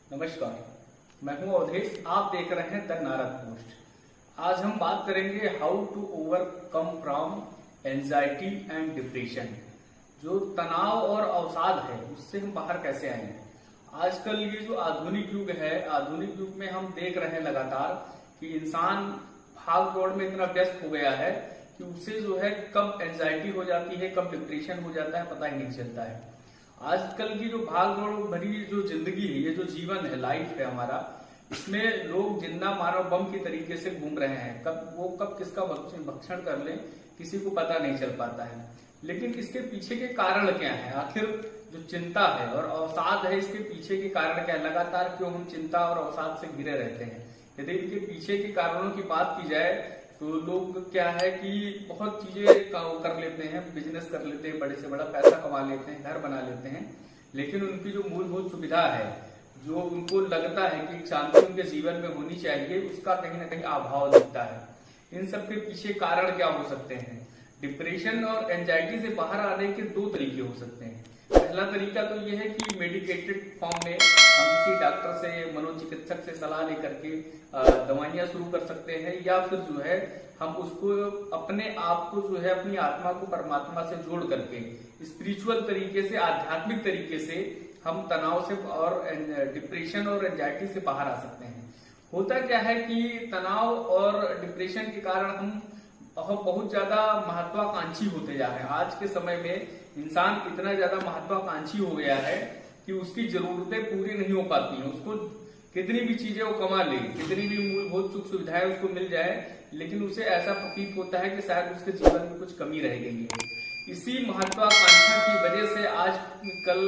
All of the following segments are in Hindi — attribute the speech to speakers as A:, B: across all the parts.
A: नमस्कार, मैं हूं अवधेश। आप देख रहे हैं द नारद पोस्ट। आज हम बात करेंगे how to overcome from anxiety and depression. जो तनाव और अवसाद है उससे हम बाहर कैसे आएंगे। आजकल ये जो आधुनिक युग है, आधुनिक युग में हम देख रहे हैं लगातार कि इंसान भाग दौड़ में इतना व्यस्त हो गया है कि उसे जो है कब एंजाइटी हो जाती है, कब डिप्रेशन हो जाता है, पता ही नहीं चलता है। आजकल की जो भाग दौड़ भरी जो जिंदगी है, ये जो जीवन है, लाइफ है हमारा, इसमें लोग जिंदा मानव बम की तरीके से घूम रहे हैं। कब किसका भक्षण कर ले किसी को पता नहीं चल पाता है। लेकिन इसके पीछे के कारण क्या है? आखिर जो चिंता है और अवसाद है, इसके पीछे के कारण क्या है? लगातार क्यों हम चिंता और अवसाद से घिरे रहते हैं? यदि इनके पीछे के कारणों की बात की जाए तो लोग क्या है कि बहुत चीजें कर लेते हैं, बिजनेस कर लेते हैं, बड़े से बड़ा पैसा कमा लेते हैं, घर बना लेते हैं, लेकिन उनकी जो मूलभूत सुविधा है, जो उनको लगता है कि शांति उनके जीवन में होनी चाहिए, उसका कहीं ना कहीं अभाव दिखता है। इन सब के पीछे कारण क्या हो सकते हैं? डिप्रेशन और एंजाइटी से बाहर आने के दो तरीके हो सकते हैं। पहला तरीका तो यह है कि मेडिकेटेड फॉर्म में हम किसी डॉक्टर से, मनोचिकित्सक से सलाह लेकर के दवाइयां शुरू कर सकते हैं, या फिर जो है हम उसको अपने आप को जो है अपनी आत्मा को परमात्मा से जोड़ करके स्पिरिचुअल तरीके से, आध्यात्मिक तरीके से हम तनाव से और डिप्रेशन और एंजाइटी से बाहर आ सकते हैं। होता क्या है कि तनाव और डिप्रेशन के कारण हम बहुत ज्यादा महत्वाकांक्षी होते जा रहे हैं। आज के समय में इंसान इतना ज्यादा महत्वाकांक्षी हो गया है कि उसकी जरूरतें पूरी नहीं हो पाती हैं। उसको कितनी भी चीजें वो कमा ले, कितनी भी मूलभूत सुख सुविधाएं उसको मिल जाए, लेकिन उसे ऐसा प्रतीत होता है कि शायद उसके जीवन में कुछ कमी रह गई है। इसी महत्वाकांक्षा की वजह से आजकल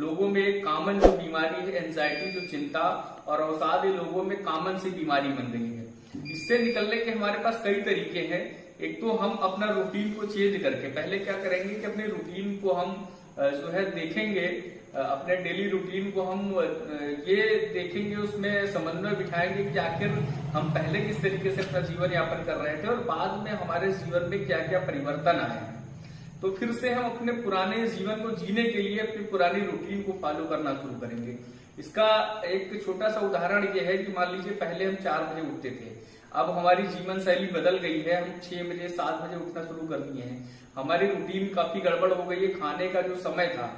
A: लोगों में कॉमन जो बीमारी है, एंजाइटी, जो चिंता और अवसाद, लोगों में कॉमन सी बीमारी बन गई है। इससे निकलने के हमारे पास कई तरीके हैं। एक तो हम अपना रूटीन को चेंज करके, पहले क्या करेंगे कि अपने रूटीन को हम जो है देखेंगे, अपने डेली रूटीन को हम ये देखेंगे, उसमें समन्वय बिठाएंगे कि आखिर हम पहले किस तरीके से अपना जीवन यापन कर रहे थे और बाद में हमारे जीवन में क्या क्या परिवर्तन आए हैं। तो फिर से हम अपने पुराने जीवन को जीने के लिए अपनी पुरानी रूटीन को फॉलो करना शुरू करेंगे। इसका एक छोटा सा उदाहरण ये है कि मान लीजिए पहले हम 4 बजे उठते थे, अब हमारी जीवन शैली बदल गई है, हम 6 बजे 7 बजे उठना शुरू कर दिए हैं। हमारी रूटीन काफी गड़बड़ हो गई है। खाने का जो समय था,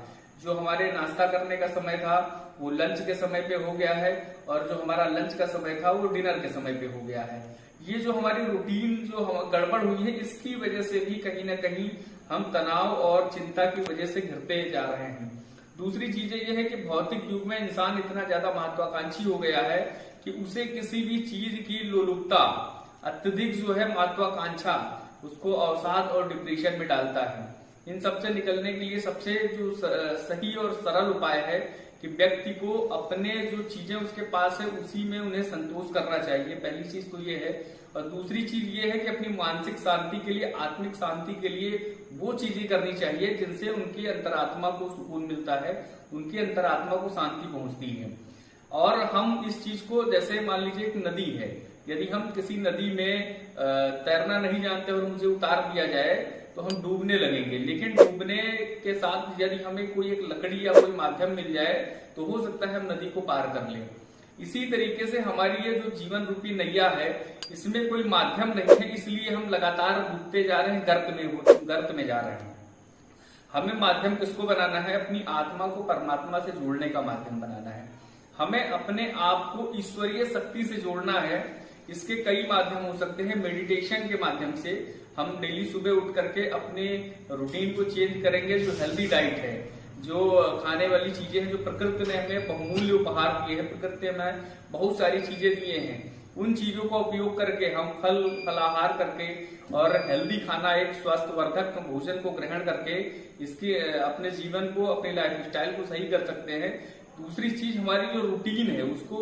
A: जो हमारे नाश्ता करने का समय था, वो लंच के समय पे हो गया है, और जो हमारा लंच का समय था वो डिनर के समय पे हो गया है। ये जो हमारी रूटीन जो गड़बड़ हुई है, इसकी वजह से भी कहीं ना कहीं हम तनाव और चिंता की वजह से घिरते जा रहे हैं। दूसरी चीज ये है कि भौतिक युग में इंसान इतना ज्यादा महत्वाकांक्षी हो गया है कि उसे किसी भी चीज की लोलुपता, अत्यधिक जो है महत्वाकांक्षा, उसको अवसाद और डिप्रेशन में डालता है। इन सबसे निकलने के लिए सबसे जो सही और सरल उपाय है कि व्यक्ति को अपने जो चीजें उसके पास है उसी में उन्हें संतोष करना चाहिए। पहली चीज तो ये है। और दूसरी चीज ये है कि अपनी मानसिक शांति के लिए, आत्मिक शांति के लिए वो चीजें करनी चाहिए जिनसे उनकी अंतरात्मा को सुकून मिलता है, उनकी अंतरात्मा को शांति पहुंचती है। और हम इस चीज को, जैसे मान लीजिए एक नदी है, यदि हम किसी नदी में तैरना नहीं जानते और मुझे उतार दिया जाए तो हम डूबने लगेंगे। लेकिन डूबने के साथ यदि हमें कोई एक लकड़ी या कोई माध्यम मिल जाए तो हो सकता है हम नदी को पार कर लें। इसी तरीके से हमारी ये जो जीवन रूपी नैया है, इसमें कोई माध्यम नहीं है, इसलिए हम लगातार डूबते जा रहे हैं, गर्त में जा रहे हैं। हमें माध्यम किसको बनाना है? अपनी आत्मा को परमात्मा से जोड़ने का माध्यम बनाना है। हमें अपने आप को ईश्वरीय शक्ति से जोड़ना है। इसके कई माध्यम हो सकते हैं। मेडिटेशन के माध्यम से हम डेली सुबह उठ करके अपने रूटीन को चेंज करेंगे। जो हेल्दी डाइट है, जो खाने वाली चीजें हैं, जो प्रकृति ने हमें बहुमूल्य उपहार दिए हैं, प्रकृति में बहुत सारी चीजें दिए हैं, उन चीजों का उपयोग करके हम फलाहार करके और हेल्दी खाना, एक स्वास्थ्यवर्धक भोजन को ग्रहण करके इसकी अपने जीवन को, अपने लाइफ स्टाइल को सही कर सकते हैं। दूसरी चीज, हमारी जो रूटीन है उसको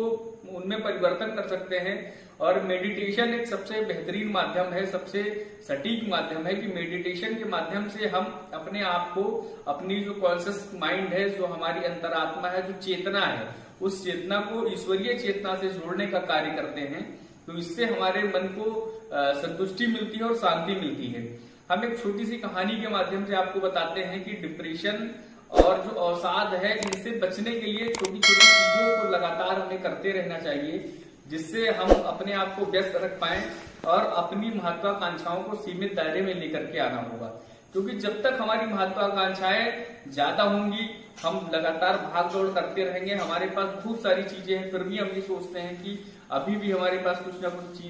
A: उनमें परिवर्तन कर सकते हैं। और मेडिटेशन एक सबसे बेहतरीन माध्यम है, सबसे सटीक माध्यम है कि मेडिटेशन के माध्यम से हम अपने आप को, अपनी जो कॉन्शियस माइंड है, जो हमारी अंतरात्मा है, जो चेतना है, उस चेतना को ईश्वरीय चेतना से जोड़ने का कार्य करते हैं। तो इससे हमारे मन को संतुष्टि मिलती है और शांति मिलती है। हम एक छोटी सी कहानी के माध्यम से आपको बताते हैं कि डिप्रेशन और जो अवसाद है, इनसे बचने के लिए छोटी छोटी चीजों को लगातार हमें करते रहना चाहिए, जिससे हम अपने आप को व्यस्त रख पाए और अपनी महत्वाकांक्षाओं को सीमित दायरे में लेकर के आना होगा। क्योंकि जब तक हमारी महत्वाकांक्षाएं ज्यादा होंगी, हम लगातार भाग दौड़ करते रहेंगे, हमारे पास बहुत सारी चीजें हैं, फिर भी हम ये सोचते हैं कि अभी भी हमारे पास कुछ ना कुछ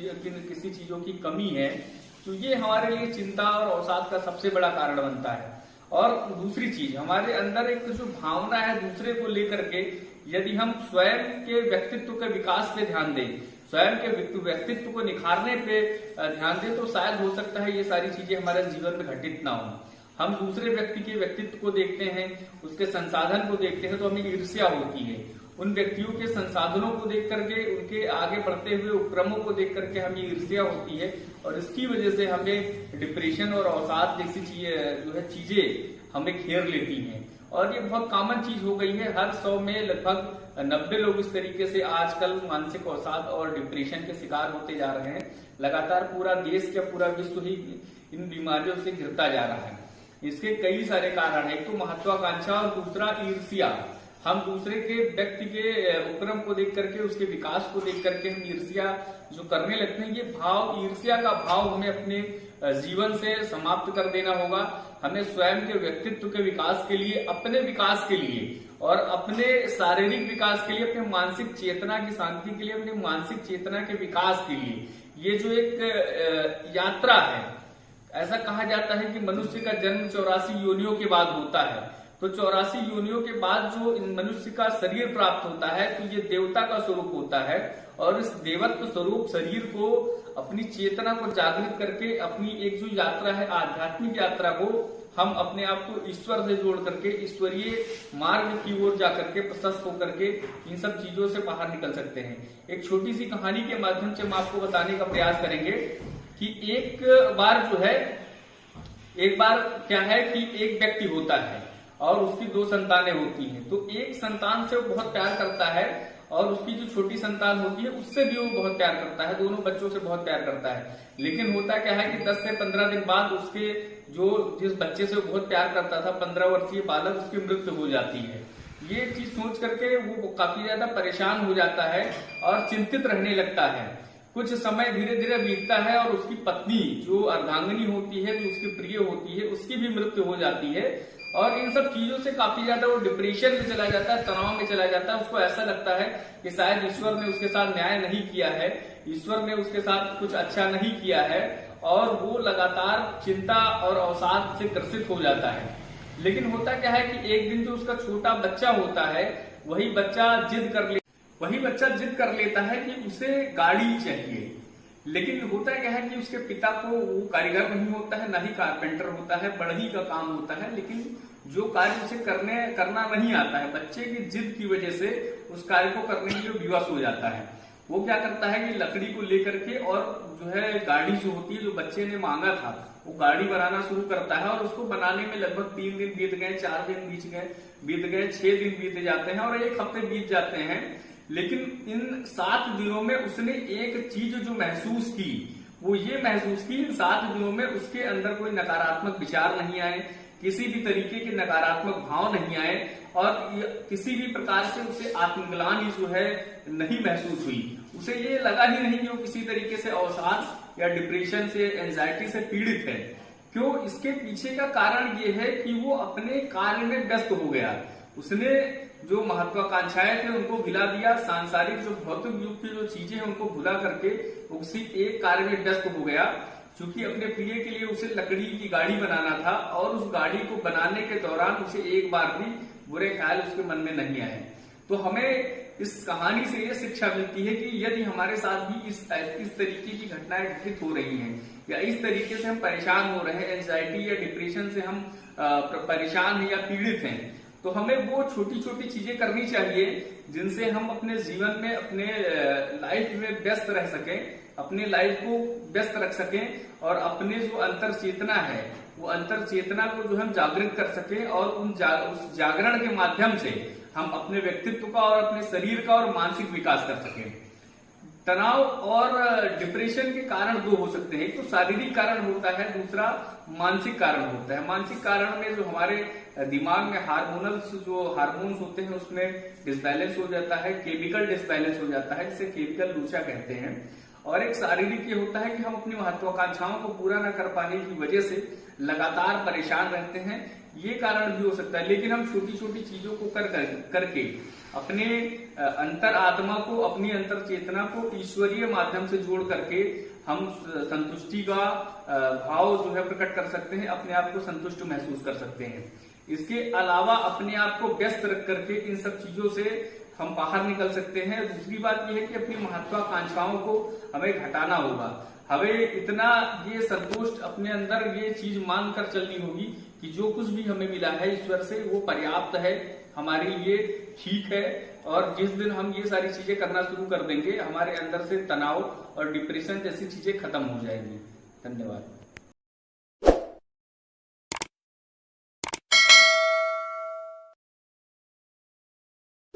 A: किसी चीजों की कमी है, तो ये हमारे लिए चिंता और अवसाद का सबसे बड़ा कारण बनता है। और दूसरी चीज, हमारे अंदर एक जो भावना है दूसरे को लेकर के, यदि हम स्वयं के व्यक्तित्व के विकास पे ध्यान दें, स्वयं के व्यक्तित्व को निखारने पे ध्यान दें, तो शायद हो सकता है ये सारी चीजें हमारे जीवन में घटित ना हो। हम दूसरे व्यक्ति के व्यक्तित्व को देखते हैं, उसके संसाधन को देखते हैं, तो हमें ईर्ष्या होती है। उन व्यक्तियों के संसाधनों को देख करके, उनके आगे बढ़ते हुए उपक्रमों को देख करके हमें ईर्ष्या होती है, और इसकी वजह से हमें डिप्रेशन और अवसाद जैसी चीजें हमें घेर लेती हैं। और ये बहुत कॉमन चीज हो गई है, हर 100 में लगभग 90 लोग इस तरीके से आजकल मानसिक अवसाद और डिप्रेशन के शिकार होते जा रहे हैं। लगातार पूरा देश या पूरा विश्व ही इन बीमारियों से घिरता जा रहा है। इसके कई सारे कारण है, एक तो महत्वाकांक्षा और दूसरा ईर्ष्या। हम दूसरे के व्यक्ति के उपक्रम को देख करके, उसके विकास को देख करके हम ईर्ष्या जो करने लगते हैं, ये भाव, ईर्ष्या का भाव हमें अपने जीवन से समाप्त कर देना होगा। हमें स्वयं के व्यक्तित्व के विकास के लिए, अपने विकास के लिए और अपने शारीरिक विकास के लिए, अपने मानसिक चेतना की शांति के लिए, अपने मानसिक चेतना के विकास के लिए, ये जो एक यात्रा है, ऐसा कहा जाता है कि मनुष्य का जन्म 84 योनियों के बाद होता है। तो 84 योनियों के बाद जो मनुष्य का शरीर प्राप्त होता है, तो ये देवता का स्वरूप होता है, और इस देवत्व स्वरूप शरीर को, अपनी चेतना को जागृत करके, अपनी एक जो यात्रा है, आध्यात्मिक यात्रा को, हम अपने आप को ईश्वर से जोड़ करके ईश्वरीय मार्ग की ओर जाकर के, प्रशस्त होकर के इन सब चीजों से बाहर निकल सकते हैं। एक छोटी सी कहानी के माध्यम से हम आपको बताने का प्रयास करेंगे कि एक बार क्या है कि एक व्यक्ति होता है और उसकी 2 संतानें होती हैं। तो एक संतान से वो बहुत प्यार करता है, और उसकी जो छोटी संतान होती है उससे भी वो बहुत प्यार करता है, दोनों बच्चों से बहुत प्यार करता है। लेकिन होता क्या है कि 10 से 15 दिन बाद उसके जिस बच्चे से वो बहुत प्यार करता था, 15 वर्षीय बालक, उसकी मृत्यु हो जाती है। ये चीज सोच करके वो काफी ज्यादा परेशान हो जाता है और चिंतित रहने लगता है। कुछ समय धीरे धीरे बीतता है और उसकी पत्नी, जो अर्धांगिनी होती है, जो उसकी प्रिय होती है, उसकी भी मृत्यु हो जाती है। और इन सब चीजों से काफी ज्यादा वो डिप्रेशन में चला जाता है, तनाव में चला जाता है। उसको ऐसा लगता है कि शायद ईश्वर ने उसके साथ न्याय नहीं किया है, ईश्वर ने उसके साथ कुछ अच्छा नहीं किया है, और वो लगातार चिंता और अवसाद से ग्रसित हो जाता है। लेकिन होता क्या है कि एक दिन जो उसका छोटा बच्चा होता है, वही बच्चा जिद कर लेता है कि उसे गाड़ी चाहिए। लेकिन होता क्या है कि उसके पिता को, वो कारीगर नहीं होता है, ना ही कारपेंटर होता है, बढ़ई का काम होता है, लेकिन जो कार्य उसे करना नहीं आता है, बच्चे की जिद की वजह से उस कार्य को करने के लिए विवश हो जाता है। वो क्या करता है कि लकड़ी को लेकर के, और जो है गाड़ी जो होती है, जो बच्चे ने मांगा था, वो गाड़ी बनाना शुरू करता है। और उसको बनाने में लगभग 3 दिन बीत गए, 4 दिन बीत गए, 6 दिन बीत जाते हैं और 1 हफ्ते बीत जाते हैं। लेकिन इन 7 दिनों में उसने एक चीज जो महसूस की, वो ये महसूस की, इन 7 दिनों में उसके अंदर कोई नकारात्मक विचार नहीं आए, किसी भी तरीके के नकारात्मक भाव नहीं आए, और किसी भी प्रकार से उसे आत्मग्लानि जो है नहीं महसूस हुई। उसे ये लगा ही नहीं कि वो किसी तरीके से अवसाद या डिप्रेशन से, एंजाइटी से पीड़ित है। क्यों? इसके पीछे का कारण ये है कि वो अपने कार्य में व्यस्त हो गया। उसने जो महत्वाकांक्षाएं थे उनको भुला दिया, सांसारिक जो भौतिक युग की जो चीजें हैं उनको भुला करके उसी एक कार्य में व्यस्त हो गया। क्योंकि अपने प्रिय के लिए उसे लकड़ी की गाड़ी बनाना था, और उस गाड़ी को बनाने के दौरान उसे एक बार भी बुरे ख्याल उसके मन में नहीं आए। तो हमें इस कहानी से ये शिक्षा मिलती है कि यदि हमारे साथ भी इस तरीके की घटनाएं घटित हो रही हैं, या इस तरीके से हम परेशान हो रहे हैं, एंजाइटी या डिप्रेशन से हम परेशान हैं या पीड़ित हैं, तो हमें वो छोटी छोटी चीजें करनी चाहिए जिनसे हम अपने जीवन में, अपने लाइफ में व्यस्त रह सकें, अपने लाइफ को व्यस्त रख सकें, और अपने जो अंतर चेतना है, वो अंतर चेतना को जो हम जागृत कर सकें, और उस जागरण के माध्यम से हम अपने व्यक्तित्व का और अपने शरीर का और मानसिक विकास कर सकें। तनाव और डिप्रेशन के कारण दो हो सकते हैं। एक तो शारीरिक कारण होता है, दूसरा मानसिक कारण होता है। मानसिक कारण में जो हमारे दिमाग में हार्मोन्स होते हैं उसमें डिसबैलेंस हो जाता है, केमिकल डिसबैलेंस हो जाता है, जिसे केमिकल लूचा कहते हैं। और एक शारीरिक ये होता है कि हम अपनी महत्वाकांक्षाओं को पूरा न कर पाने की वजह से लगातार परेशान रहते हैं, ये कारण भी हो सकता है। लेकिन हम छोटी छोटी चीजों को करके अपने अंतर आत्मा को, अपनी अंतर चेतना को ईश्वरीय माध्यम से जोड़ करके हम संतुष्टि का भाव जो है प्रकट कर सकते हैं, अपने आप को संतुष्ट महसूस कर सकते हैं। इसके अलावा अपने आप को व्यस्त रख करके इन सब चीजों से हम बाहर निकल सकते हैं। दूसरी बात यह है कि अपनी महत्वाकांक्षाओं को हमें घटाना होगा। हमें इतना ये संतुष्ट अपने अंदर ये चीज मान कर चलनी होगी कि जो कुछ भी हमें मिला है ईश्वर से वो पर्याप्त है, हमारे लिए ठीक है। और जिस दिन हम ये सारी चीजें करना शुरू कर देंगे, हमारे अंदर से तनाव और डिप्रेशन जैसी चीजें खत्म हो जाएंगी। धन्यवाद।